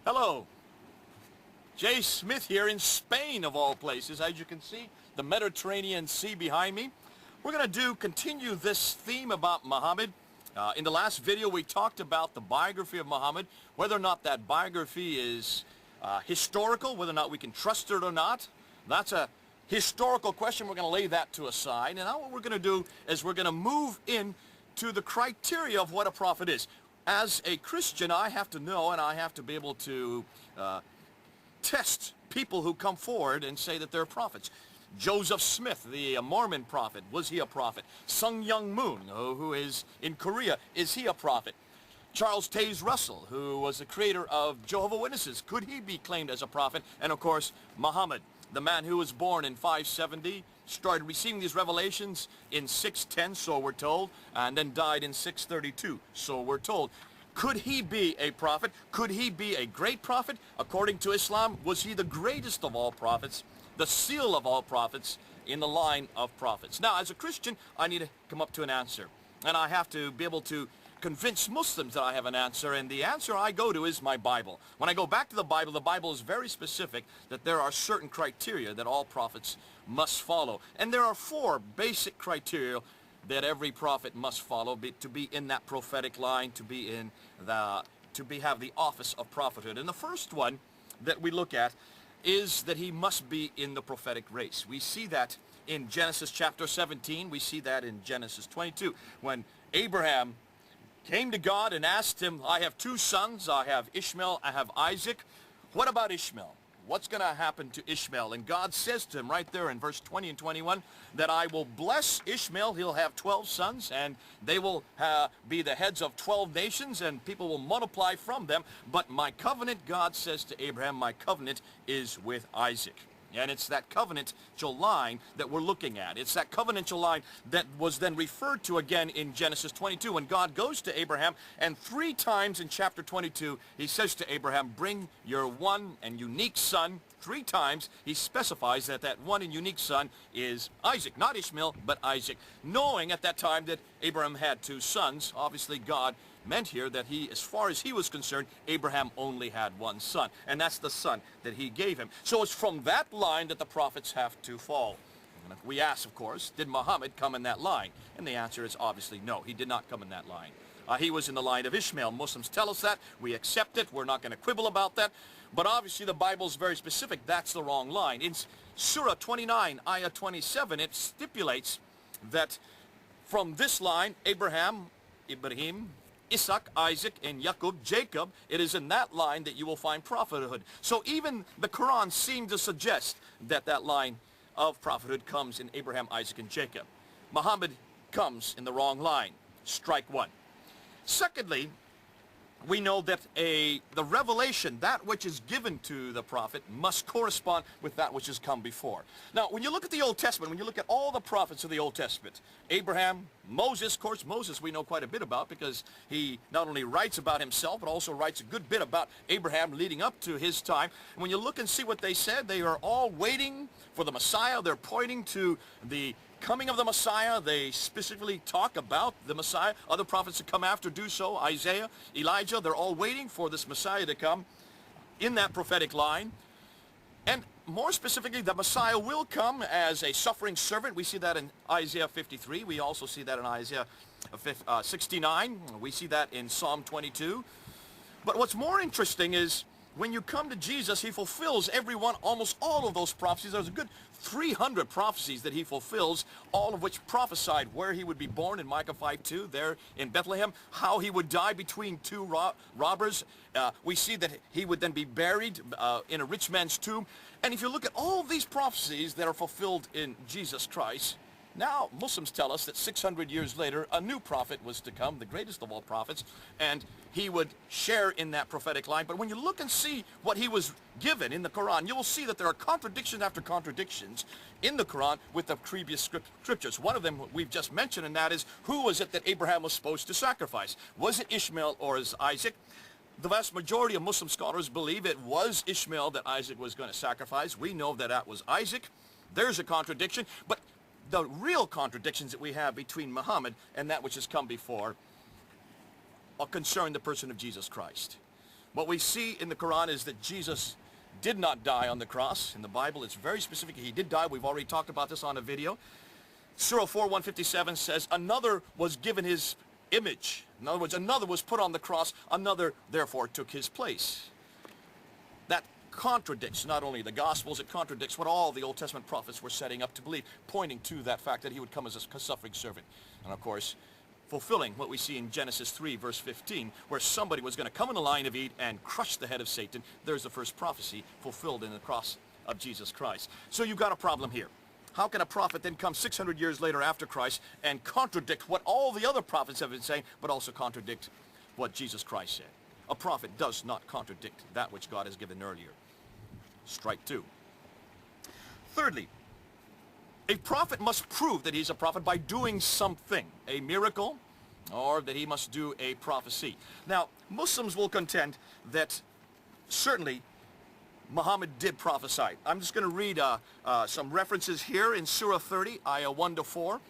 Hello, Jay Smith here in Spain of all places. As you can see, the Mediterranean Sea behind me. We're going to continue this theme about Muhammad. In the last video we talked about the biography of Muhammad, whether or not that biography is historical, whether or not we can trust it or not. That's a historical question. We're going to lay that to a side. And now what we're going to do is we're going to move in to the criteria of what a prophet is. As a Christian, I have to know and I have to be able to test people who come forward and say that they're prophets. Joseph Smith, the Mormon prophet, was he a prophet? Sung Young Moon, who is in Korea, is he a prophet? Charles Taze Russell, who was the creator of Jehovah's Witnesses, could he be claimed as a prophet? And of course, Muhammad, the man who was born in 570, started receiving these revelations in 610, so we're told, and then died in 632, so we're told. Could he be a prophet? Could he be a great prophet? According to Islam, was he the greatest of all prophets, the seal of all prophets in the line of prophets? Now, as a Christian, I need to come up to an answer, and I have to be able to convince Muslims that I have an answer, and the answer I go to is my Bible. When I go back to the Bible is very specific that there are certain criteria that all prophets must follow. And there are 4 basic criteria that every prophet must follow to be in that prophetic line, to have the office of prophethood. And the first one that we look at is that he must be in the prophetic race. We see that in Genesis chapter 17. We see that in Genesis 22 when Abraham came to God and asked him, I have 2 sons, I have Ishmael, I have Isaac. What about Ishmael? What's going to happen to Ishmael? And God says to him right there in verse 20 and 21 that I will bless Ishmael. He'll have 12 sons, and they will be the heads of 12 nations, and people will multiply from them. But my covenant, God says to Abraham, my covenant is with Isaac. And it's that covenantal line that we're looking at. It's that covenantal line that was then referred to again in Genesis 22 when God goes to Abraham, and 3 times in chapter 22 he says to Abraham, bring your one and unique son. 3 times he specifies that that one and unique son is Isaac, not Ishmael, but Isaac. Knowing at that time that Abraham had 2 sons, obviously God meant here that as far as he was concerned, Abraham only had 1 son, and that's the son that he gave him. So it's from that line that the prophets have to fall. And we ask, of course, did Muhammad come in that line? And the answer is obviously no, he did not come in that line. He was in the line of Ishmael. Muslims tell us that. We accept it. We're not going to quibble about that. But obviously the Bible is very specific. That's the wrong line. In Surah 29, Ayah 27, it stipulates that from this line, Ibrahim, Isaac, Isaac, and Jacob, it is in that line that you will find prophethood. So even the Quran seemed to suggest that that line of prophethood comes in Abraham, Isaac, and Jacob. Muhammad comes in the wrong line. Strike 1. Secondly, we know that the revelation, that which is given to the prophet, must correspond with that which has come before. Now, when you look at the Old Testament, when you look at all the prophets of the Old Testament, Abraham, Moses, of course, Moses we know quite a bit about because he not only writes about himself, but also writes a good bit about Abraham leading up to his time. And when you look and see what they said, they are all waiting for the Messiah. They're pointing to the coming of the Messiah. They specifically talk about the Messiah. Other prophets that come after do so. Isaiah, Elijah, they're all waiting for this Messiah to come in that prophetic line. And more specifically, the Messiah will come as a suffering servant. We see that in Isaiah 53. We also see that in Isaiah 69. We see that in Psalm 22. But what's more interesting is when you come to Jesus, he fulfills almost all of those prophecies. There's a good 300 prophecies that he fulfills, all of which prophesied where he would be born in Micah 5:2, there in Bethlehem, how he would die between 2 robbers. We see that he would then be buried in a rich man's tomb. And if you look at all these prophecies that are fulfilled in Jesus Christ, now Muslims tell us that 600 years later, a new prophet was to come, the greatest of all prophets, and he would share in that prophetic line. But when you look and see what he was given in the Quran, you will see that there are contradictions after contradictions in the Quran with the previous scriptures. One of them we've just mentioned, and that is, who was it that Abraham was supposed to sacrifice? Was it Ishmael or is Isaac? The vast majority of Muslim scholars believe it was Ishmael that Isaac was going to sacrifice. We know that that was Isaac. There's a contradiction, but the real contradictions that we have between Muhammad and that which has come before concern the person of Jesus Christ. What we see in the Quran is that Jesus did not die on the cross. In the Bible, it's very specific. He did die. We've already talked about this on a video. Surah 4:157 says, another was given his image. In other words, another was put on the cross. Another, therefore, took his place. That contradicts not only the Gospels, it contradicts what all the Old Testament prophets were setting up to believe, pointing to that fact that he would come as a suffering servant. And, of course, fulfilling what we see in Genesis 3, verse 15, where somebody was going to come in the line of Eve and crush the head of Satan. There's the first prophecy fulfilled in the cross of Jesus Christ. So you've got a problem here. How can a prophet then come 600 years later after Christ and contradict what all the other prophets have been saying, but also contradict what Jesus Christ said? A prophet does not contradict that which God has given earlier. Strike two. Thirdly, a prophet must prove that he's a prophet by doing something, a miracle, or that he must do a prophecy. Now, Muslims will contend that certainly Muhammad did prophesy. I'm just going to read some references here in Surah 30, ayah 1 to 4.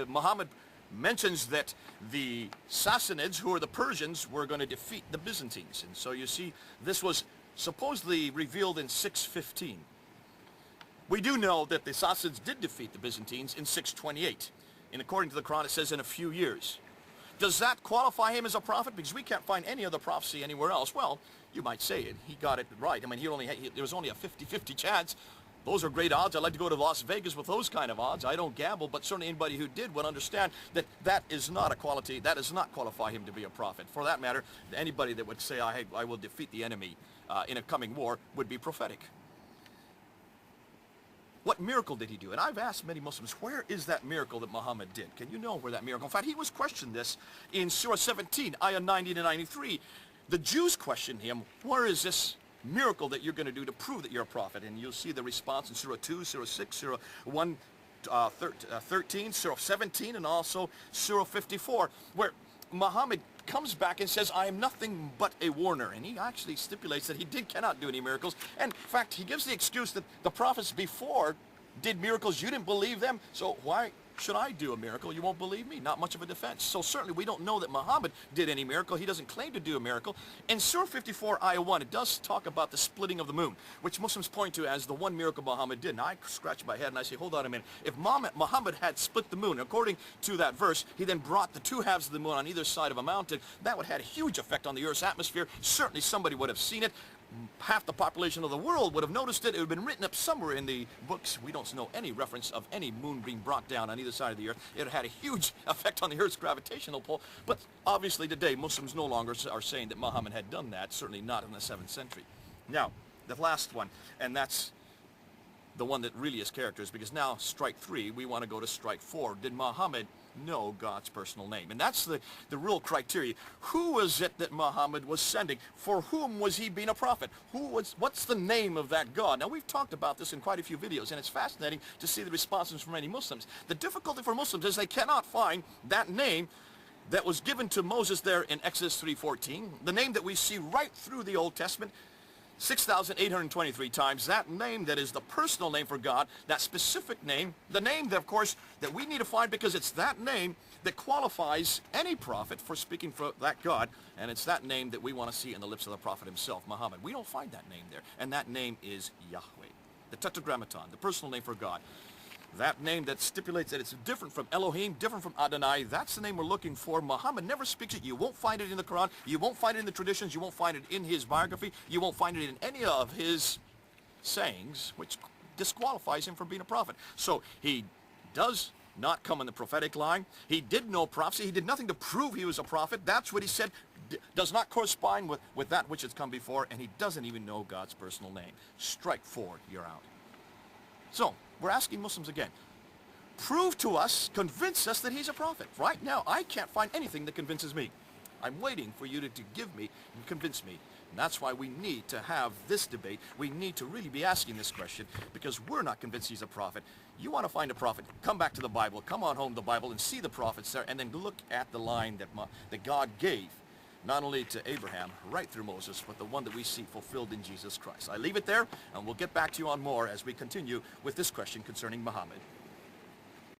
Muhammad mentions that the Sassanids, who are the Persians, were going to defeat the Byzantines. And so you see, this was supposedly revealed in 615. We do know that the Sassanids did defeat the Byzantines in 628. And according to the Quran, it says in a few years. Does that qualify him as a prophet? Because we can't find any other prophecy anywhere else. Well, you might say it. He got it right. I mean, there was only a 50-50 chance. Those are great odds. I'd like to go to Las Vegas with those kind of odds. I don't gamble, but certainly anybody who did would understand that that is not a quality. That does not qualify him to be a prophet. For that matter, anybody that would say, I will defeat the enemy in a coming war would be prophetic. What miracle did he do? And I've asked many Muslims, where is that miracle that Muhammad did? Can you know where that miracle? In fact, he was questioned this in Surah 17, ayah 90 to 93. The Jews questioned him, where is this miracle that you're going to do to prove that you're a prophet? And you'll see the response in Surah 2, Surah 6, Surah 1, 13, Surah 17, and also Surah 54, where Muhammad comes back and says, I am nothing but a warner. And he actually stipulates that he cannot do any miracles. And in fact, he gives the excuse that the prophets before did miracles. You didn't believe them, so why should I do a miracle? You won't believe me. Not much of a defense. So certainly we don't know that Muhammad did any miracle. He doesn't claim to do a miracle. In Surah 54, ayah 1, it does talk about the splitting of the moon, which Muslims point to as the one miracle Muhammad did. Now I scratch my head and I say, hold on a minute. If Muhammad had split the moon, according to that verse, he then brought the two halves of the moon on either side of a mountain, that would have had a huge effect on the Earth's atmosphere. Certainly somebody would have seen it. Half the population of the world would have noticed it. It would have been written up somewhere in the books. We don't know any reference of any moon being brought down on either side of the Earth. It had a huge effect on the Earth's gravitational pull. But obviously today, Muslims no longer are saying that Muhammad had done that, certainly not in the 7th century. Now, the last one, and that's the one that really is characters, because now, strike 3, we want to go to strike 4. Did Muhammad know God's personal name? And that's the real criteria. Who was it that Muhammad was sending? For whom was he being a prophet? What's the name of that God? Now, we've talked about this in quite a few videos, and it's fascinating to see the responses from many Muslims. The difficulty for Muslims is they cannot find that name that was given to Moses there in Exodus 3:14, the name that we see right through the Old Testament, 6,823 times, that name that is the personal name for God, that specific name, the name that, of course, that we need to find, because it's that name that qualifies any prophet for speaking for that God, and it's that name that we want to see in the lips of the prophet himself, Muhammad. We don't find that name there, and that name is Yahweh, the Tetragrammaton, the personal name for God. That name that stipulates that it's different from Elohim, different from Adonai, that's the name we're looking for. Muhammad never speaks it. You won't find it in the Quran. You won't find it in the traditions. You won't find it in his biography. You won't find it in any of his sayings, which disqualifies him from being a prophet. So he does not come in the prophetic line. He did know prophecy. He did nothing to prove he was a prophet. That's what he said does not correspond with that which has come before, and he doesn't even know God's personal name. Strike 4, you're out. So, we're asking Muslims again, prove to us, convince us that he's a prophet. Right now, I can't find anything that convinces me. I'm waiting for you to give me and convince me. And that's why we need to have this debate. We need to really be asking this question, because we're not convinced he's a prophet. You want to find a prophet, come back to the Bible, come on home to the Bible and see the prophets there, and then look at the line that God gave, not only to Abraham, right through Moses, but the one that we see fulfilled in Jesus Christ. I leave it there, and we'll get back to you on more as we continue with this question concerning Muhammad.